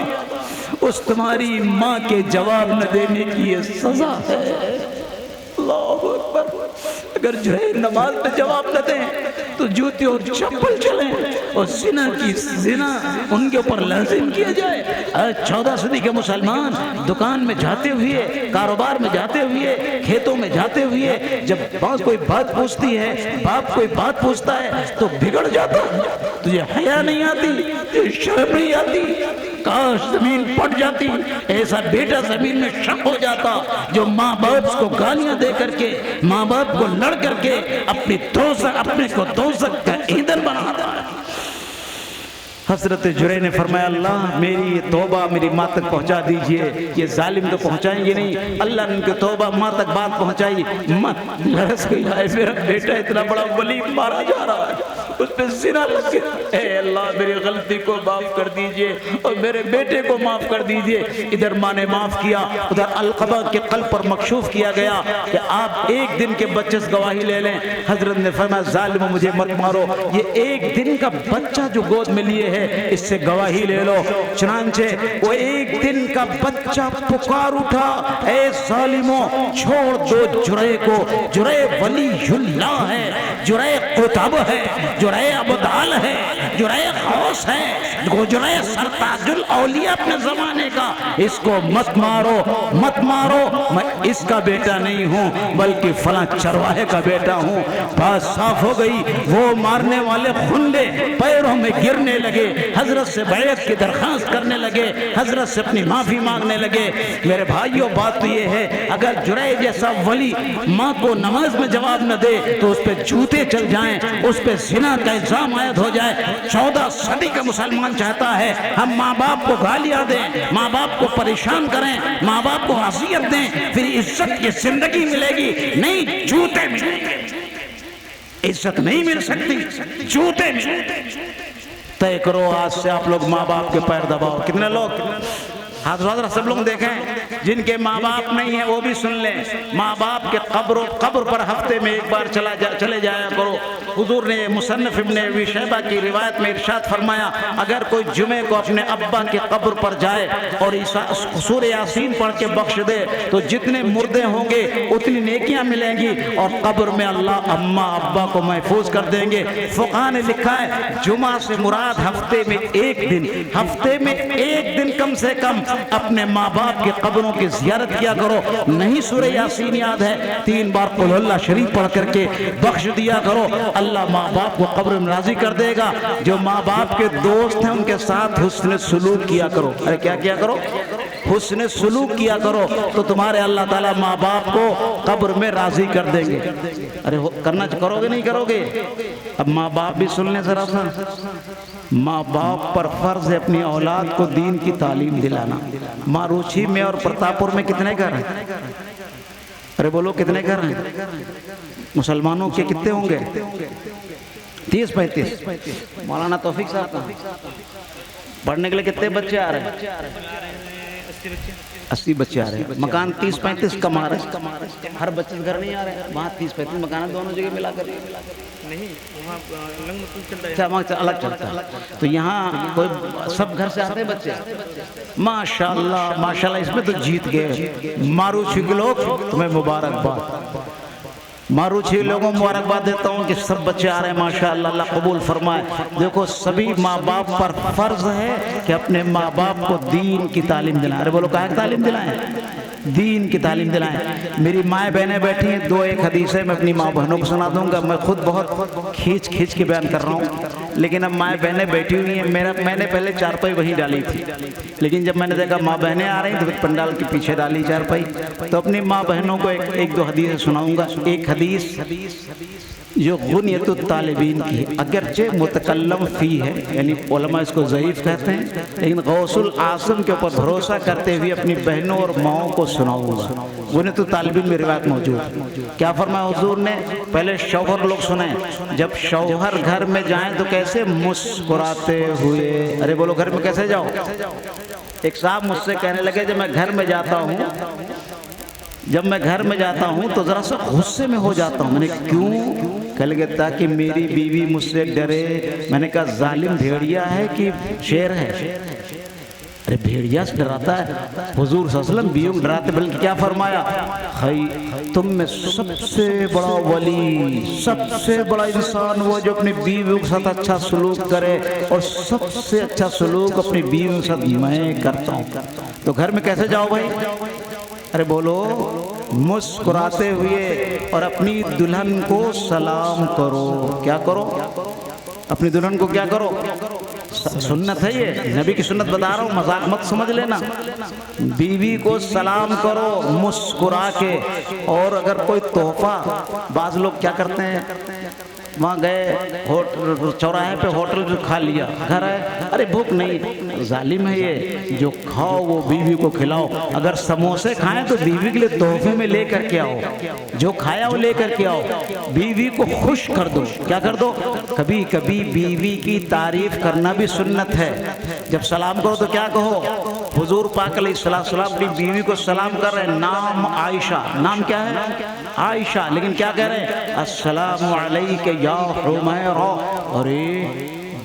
اس تمہاری ماں کے جواب نہ دینے کی یہ سزا ہے۔ اللہ اکبر۔ اگر جرح نماز میں جواب نہ دیں تو جوتے اور چپل چلیں اور زنا کی زنا ان کے اوپر لازم کیا جائے۔ 14 صدی کے مسلمان دکان میں جاتے ہوئے، کاروبار میں جاتے ہوئے، کھیتوں میں جاتے ہوئے جب باپ کوئی بات پوچھتی ہے، باپ کوئی بات پوچھتا ہے تو بگڑ جاتا ہے۔ تجھے حیا نہیں آتی، تجھے شرم نہیں آتی، کاش زمین پھٹ جاتی، ایسا بیٹا زمین میں شق ہو جاتا جو ماں باپ کو گالیاں دے کر کے، ماں باپ کو لڑ کر کے اپنے کو دوزخ کا ایندھن بناتا ہے۔ حضرت جرے نے فرمایا اللہ میری یہ توبہ میری ماں تک پہنچا دیجئے، یہ ظالم تو پہنچائیں گے نہیں۔ اللہ نے ان کی توبہ ماں تک بات پہنچائی، ماں لرس گئی، میرا بیٹا اتنا بڑا ولی مارا جا رہا ہے، اس پہ زنا لگ گیا، اے اللہ میری غلطی کو معاف کر دیجئے اور میرے بیٹے کو معاف کر دیجئے۔ ادھر ماں نے معاف کیا، ادھر القبہ کے قلب پر مکشوف کیا گیا کہ آپ ایک دن کے بچے سے گواہی لے لیں۔ حضرت نے فرمایا ظالمو مجھے مت مارو، یہ ایک دن کا بچہ جو گود میں لیے ہے اس سے گواہی لے لو۔ چنانچہ وہ ایک دن کا بچہ پکار اٹھا، اے ظالموں چھوڑ دو جرے کو، جرے ولی اللہ ہے، جرے قطب ہے، جرے عبدال ہے، جرے غوث ہے، جرے سرتاج الاولیاء اپنے زمانے کا، اس کو مت مارو مت مارو، میں اس کا بیٹا نہیں ہوں بلکہ فلاں چرواہے کا بیٹا ہوں۔ بات صاف ہو گئی، وہ مارنے والے خندے پیروں میں گرنے لگے، حضرت سے بیعت کی درخواست کرنے لگے، حضرت سے اپنی معافی مانگنے لگے۔ میرے بھائیوں بات تو یہ ہے اگر جرے جیسا ولی ماں کو نماز میں جواب نہ دے تو اس پہ جوتے چل جائیں، اس پہ زنا کا الزام عائد ہو جائے۔ 14 صدی کا مسلمان چاہتا ہے ہم ماں باپ کو گالیاں دیں، ماں باپ کو پریشان کریں، ماں باپ کو اذیت دیں، پھر عزت کی زندگی ملے گی نہیں، جوتے میں عزت نہیں مل سکتی، جوتے میں۔ طے کرو آج سے آپ لوگ ماں باپ کے پیر دباؤ۔ کتنے لوگ حضرات سب لوگ دیکھیں جن کے ماں باپ نہیں ہیں وہ بھی سن لیں، ماں باپ کے قبر پر ہفتے میں ایک بار چلے جایا کرو۔ حضور نے مصنف ابن ابی شیبہ کی روایت میں ارشاد فرمایا اگر کوئی جمعے کو اپنے ابا کی قبر پر جائے اور سورہ یاسین پڑھ کے بخش دے تو جتنے مردے ہوں گے اتنی نیکیاں ملیں گی اور قبر میں اللہ اماں ابا کو محفوظ کر دیں گے۔ فقہاء نے لکھا ہے جمعہ سے مراد ہفتے میں ایک دن، ہفتے میں ایک دن کم سے کم اپنے ماں باپ کی قبروں کی زیارت کیا کرو۔ نہیں سورہ یاسین یاد ہے 3 بار قل اللہ شریف پڑھ کر کے بخش دیا کرو، اللہ ماں باپ کو قبر میں راضی کر دے گا۔ جو ماں باپ کے دوست ہیں ان کے ساتھ حسن سلوک کیا کرو۔ ارے کیا کیا کرو؟ حسن سلوک کیا کرو تو تمہارے اللہ تعالیٰ ماں باپ کو قبر میں راضی کر دیں گے۔ ارے کرنا کرو گے نہیں کرو گے؟ اب ماں باپ بھی سن لیں ذرا سا، ماں باپ پر فرض ہے اپنی اولاد کو دین کی تعلیم دلانا۔ ماروچی میں اور پرتاپور میں کتنے گھر ہیں؟ ارے بولو کتنے گھر ہیں؟ مسلمانوں کے کتنے ہوں گے؟ 30-35۔ مولانا توفیق صاحب کا پڑھنے کے لیے کتنے بچے آ رہے ہیں؟ 80 بچے آ رہے ہیں۔ مکان 30-35 کم آ رہے ہیں، ہر بچے گھر نہیں آ رہے ہیں۔ وہاں 30-35 مکان دونوں جگہ ملا کر نہیں، وہاں الگ چلتا ہے۔ تو یہاں کوئی سب گھر سے آتے ہیں بچے؟ ماشاءاللہ ماشاءاللہ، اس میں تو جیت گئے ماروچی کے لوگ، تمہیں مبارکباد۔ ماروچی لوگوں مبارکباد دیتا ہوں کہ سب بچے آ رہے ہیں ماشاءاللہ، اللہ قبول فرمائے۔ دیکھو سبھی ماں باپ پر فرض ہے کہ اپنے ماں باپ کو دین کی تعلیم دلائیں۔ ارے بولو کہاں کی تعلیم دلائیں؟ دین کی تعلیم دلائیں۔ میری مائیں بہنیں بیٹھی ہیں، 2-1 حدیثیں میں اپنی ماں بہنوں کو سنا دوں گا۔ میں خود بہت کھینچ کے بیان کر رہا ہوں، لیکن اب مائیں بہنیں بیٹھی ہوئی ہیں۔ میں نے پہلے چارپائی وہیں ڈالی تھی، لیکن جب میں نے دیکھا ماں بہنیں آ رہی ہیں تو پھر پنڈال کے پیچھے ڈالی چارپائی۔ تو اپنی ماں بہنوں کو 1-2 حدیثیں سناؤں گا۔ ایک حدیث جو غنیت الطالبین کی، اگرچہ متکلم فی ہے، یعنی علماء اس کو ضعیف کہتے ہیں، لیکن غوث العاصم کے اوپر بھروسہ کرتے ہوئے اپنی بہنوں اور ماؤں کو سناؤں گا۔ غنیت الطالبین میں روایت موجود ہے۔ کیا فرمایا حضور نے؟ پہلے شوہر لوگ سنیں، جب شوہر گھر میں جائیں تو کیسے مسکراتے ہوئے۔ ارے بولو گھر میں کیسے جاؤ؟ ایک صاحب مجھ سے کہنے لگے جب میں گھر میں جاتا ہوں تو ذرا سا غصے میں ہو جاتا ہوں۔ میں نے کیوں؟ کہنے لگے تاکہ میری بیوی مجھ سے ڈرے۔ میں نے کہا ظالم بھیڑیا ہے کہ شیر ہے؟ ارے بھیڑیا سے ڈراتا ہے؟ حضور صلی اللہ علیہ وسلم بیوی کو ڈراتے، بلکہ کیا فرمایا؟ تم میں سب سے بڑا ولی، سب سے بڑا انسان وہ جو اپنی بیوی کے ساتھ اچھا سلوک کرے، اور سب سے اچھا سلوک اپنی بیوی کے ساتھ میں کرتا ہوں۔ تو گھر میں کیسے جاؤ بھائی؟ ارے بولو مسکراتے ہوئے، اور اپنی دلہن کو سلام کرو۔ کیا کرو؟ اپنی دلہن کو کیا کرو؟ سنت ہے یہ، نبی کی سنت بتا رہا ہوں، مذاق مت سمجھ لینا۔ بیوی کو سلام کرو مسکرا کے، اور اگر کوئی تحفہ، بعض لوگ کیا کرتے ہیں، وہاں گئے چوراہے پہ ہوٹل جو کھا لیا، گھر ہے ارے بھوک نہیں، ظالم ہے یہ، جو کھاؤ وہ بیوی کو کھلاؤ۔ اگر سموسے کھائیں تو بیوی کے لیے تحفے میں لے کر کے آؤ، جو کھایا وہ لے کر کے آؤ، بیوی کو خوش کر دو۔ کیا کر دو؟ کبھی کبھی بیوی کی تعریف کرنا بھی سنت ہے۔ جب سلام کرو تو کیا کہو؟ حضور پاک علیہ السلام اپنی بیوی کو سلام کر رہے ہیں، نام عائشہ، نام کیا ہے؟ عائشہ، لیکن کیا کہہ رہے ہیں؟ السلام علیک یا حمیرہ، ارے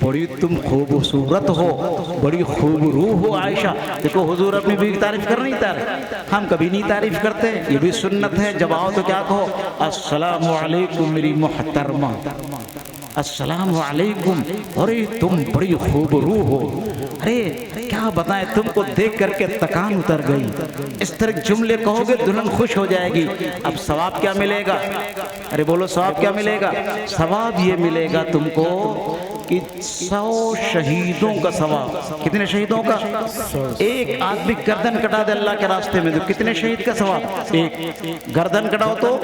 بڑی تم خوبصورت ہو، بڑی خوب روح ہو عائشہ۔ دیکھو حضور اپنی بیوی کی تعریف کر نہیں تعریف، ہم کبھی نہیں تعریف کرتے، یہ بھی سنت ہے۔ جب آؤ تو کیا کہو؟ السلام علیکم میری محترمہ، السلام علیکم، ارے تم بڑی خوب روح ہو۔ ارے کیا بتائیں، تم کو دیکھ کر کے تکان اتر گئی۔ اس طرح جملے کہو گے دلہن خوش ہو جائے گی۔ اب ثواب کیا ملے گا؟ ارے بولو ثواب کیا ملے گا؟ ثواب یہ ملے گا تم کو کہ 100 شہیدوں کا ثواب۔ کتنے شہیدوں کا؟ ایک آدمی گردن کٹا دے اللہ کے راستے میں تو کتنے شہید کا ثواب؟ ایک گردن کٹاؤ تو،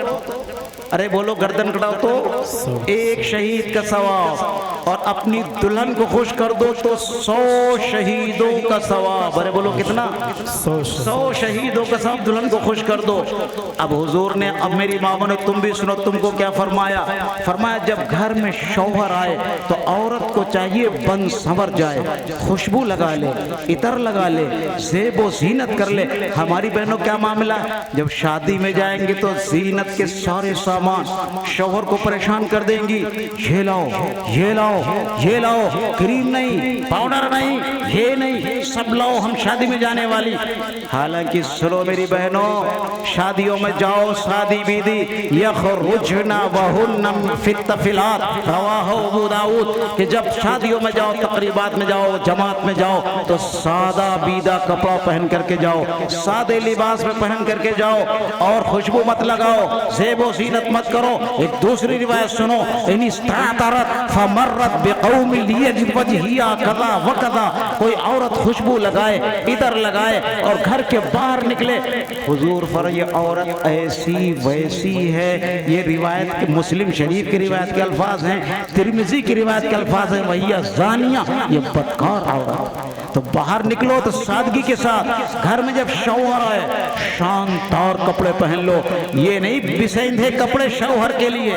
ارے بولو گردن کٹاؤ تو ایک شہید کا ثواب، اور اپنی دلہن کو خوش کر دو تو 100 شہیدوں کا ثواب۔ ارے بولو کتنا؟ 100 شہیدوں کا ثواب، دلہن کو خوش کر دو۔ اب حضور نے، اب میری ماموں نے، تم بھی سنو، تم کو کیا فرمایا؟ فرمایا جب گھر میں شوہر آئے تو عورت کو چاہیے بن سنور جائے، خوشبو لگا لے، عطر لگا لے، زیب و زینت کر لے۔ ہماری بہنوں کیا معاملہ ہے؟ جب شادی میں جائیں گے تو زینت کے سارے سامان شوہر کو پریشان کر دیں گی، یہ لاؤ، یہ لاؤ، یہ لاؤ، کریم نہیں، پاؤڈر نہیں، یہ نہیں، سب لاؤ، ہم شادی میں جانے والی۔ حالانکہ سنو میری بہنوں، شادیوں میں جاؤ شادی بیدی، یخرجن وہن فی الطفلات، رواہ ابو داؤد، کہ جب شادیوں میں جاؤ، تقریبات میں جاؤ، جماعت میں جاؤ تو سادہ بیدہ کپڑا پہن کر کے جاؤ، سادے لباس میں پہن کر کے جاؤ، اور خوشبو مت لگاؤ، زیب و زینت مت کرو۔ ایک دوسری روایت سنو، ان استعطرت فمرت بقوم لیجد وجہیہ کذا وکذا، کوئی عورت خوشبو لگائے، ادھر لگائے اور گھر کے باہر نکلے، حضور فرمایا یہ عورت ایسی ویسی ہے۔ یہ روایت مسلم شریف کی روایت کے الفاظ ہیں، ترمذی کی روایت کے الفاظ ہیں، وہی زانیہ، یہ بدکار عورت۔ تو باہر نکلو تو سادگی کے ساتھ، گھر میں جب شوہر آئے شاندار کپڑے پہن لو، یہ نہیں بسیندھے کپڑے شوہر کے لیے،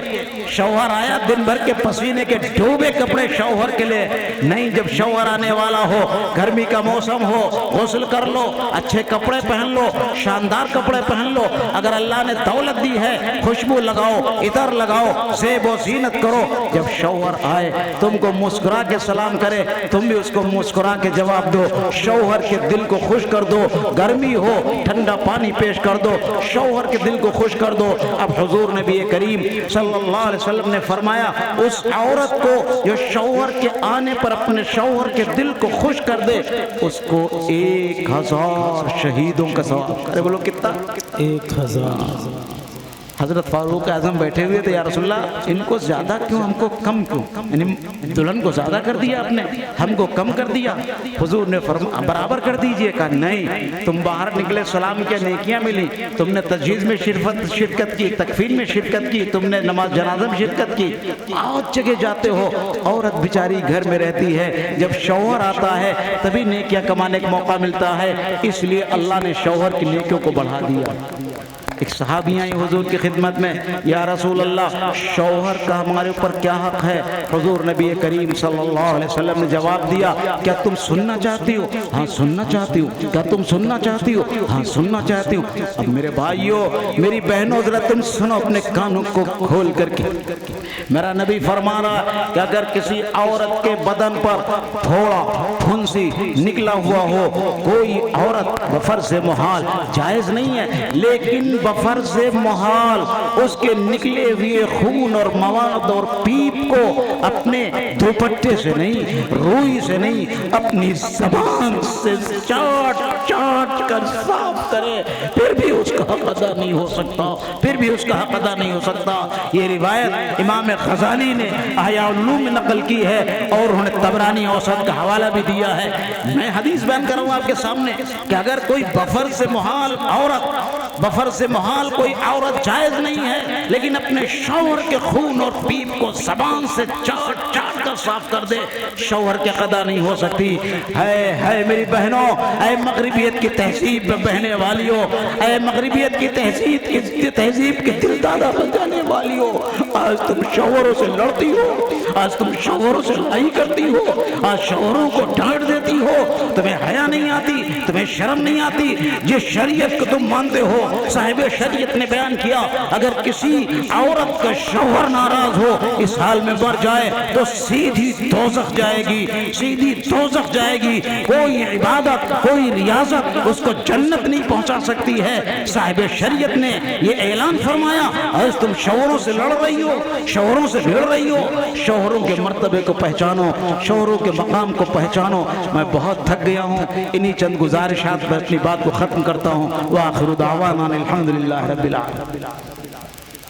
شوہر آیا دن بھر کے پسینے کے ڈوبے کپڑے شوہر کے لیے نہیں۔ جب شوہر آنے والا ہو، گرمی کا موسم ہو، غسل کر لو، اچھے کپڑے پہن لو، شاندار کپڑے پہن لو۔ اگر اللہ نے دولت دی ہے، خوشبو لگاؤ، عطر لگاؤ، زیب و زینت کرو۔ جب شوہر آئے تم کو مسکرا کے سلام کرے، تم بھی اس کو مسکرا کے جواب دو، شوہر کے دل کو خوش کر دو۔ گرمی ہو ٹھنڈا پانی پیش کر دو، شوہر کے دل کو خوش کر دو۔ اب حضور نبی کریم صلی اللہ علیہ وسلم نے فرمایا اس عورت کو جو شوہر کے آنے پر اپنے شوہر کے دل کو خوش کر دے، اس کو 1000 شہیدوں کا ثواب۔ ارے بولو کتنا؟ 1000۔ حضرت فاروق اعظم بیٹھے ہوئے تھے، یا رسول اللہ ان کو زیادہ کیوں، ہم کو کم کیوں؟ یعنی دلہن کو زیادہ کر دیا آپ نے، ہم کو کم کر دیا۔ حضور نے فرمایا برابر کر دیجئے۔ کہا نہیں، تم باہر نکلے سلام کیا، نیکیاں ملی، تم نے تجہیز میں شرکت کی، تکفین میں شرکت کی، تم نے نماز جنازہ میں شرکت کی، آج جگہ جاتے ہو۔ عورت بیچاری گھر میں رہتی ہے، جب شوہر آتا ہے تبھی نیکیاں کمانے کا موقع ملتا ہے، اس لیے اللہ نے شوہر کی نیکیوں کو بڑھا دیا۔ ایک صحابی آئی حضور کی خدمت میں، یا رسول اللہ شوہر کا ہمارے اوپر کیا حق ہے؟ حضور نبی کریم صلی اللہ علیہ وسلم نے جواب دیا، کیا تم سننا چاہتی ہو؟ ہاں سننا چاہتی ہوں۔ کیا تم سننا چاہتی ہو؟ ہاں سننا چاہتی ہوں۔ اب میرے بھائیوں میری بہنوں ذرا تم سنو اپنے کانوں کو کھول کر کے، میرا نبی فرما رہا کہ اگر کسی عورت کے بدن پر تھوڑا پھنسی نکلا ہوا ہو، کوئی عورت بفرض محال جائز نہیں ہے، لیکن بفرض محال اس کے نکلے ہوئے خون اور مواد اور پیپ کو اپنے دوپٹے سے نہیں، روئی سے نہیں، اپنی زبان سے چاٹ چاٹ کر صاف کرے، پھر بھی اس کا حق ادا نہیں ہو سکتا، پھر بھی اس کا حق ادا نہیں ہو سکتا۔ یہ روایت امام غزالی نے احیاء العلوم میں نقل کی ہے اور انہوں نے طبرانی اوسط کا حوالہ بھی دیا ہے۔ میں حدیث بیان کروں آپ کے سامنے کہ اگر کوئی بفرض محال عورت، بفرض محال کوئی عورت جائز نہیں ہے، لیکن اپنے شوہر کے خون اور پیپ کو زبان سے چاٹ چاٹ کر صاف کر دے، شوہر کے قضا نہیں ہو سکتی۔ ہے میری بہنوں، اے مغربیت کی تہذیب میں بہنے والیوں، اے مغربیت کی تہذیب کے دل دادا بجانے والیوں، آج تم شوہروں سے لڑتی ہو، آج تم شوہروں سے لڑائی کرتی ہو، آج شوہروں کو ڈانٹ دیتی ہو، تمہیں حیا نہیں آتی، تمہیں شرم نہیں آتی۔ جس شریعت کو تم مانتے ہو، صاحب شریعت نے بیان کیا اگر کسی عورت کا شوہر ناراض ہو، اس حال میں مر جائے تو سیدھی دوزخ جائے گی، سیدھی دوزخ جائے گی۔ کوئی عبادت، کوئی ریاضت اس کو جنت نہیں پہنچا سکتی ہے۔ صاحب شریعت نے یہ اعلان فرمایا، آج تم شوہروں سے لڑ رہی ہو، شوہروں سے بھیڑ رہی ہو، شوہروں کے مرتبے کو پہچانو، شوہروں کے مقام کو پہچانو۔ میں بہت تھک گیا ہوں، انہی چند گزارشات پر اپنی بات کو ختم کرتا ہوں۔ وآخر دعوانا الحمدللہ رب العالمین۔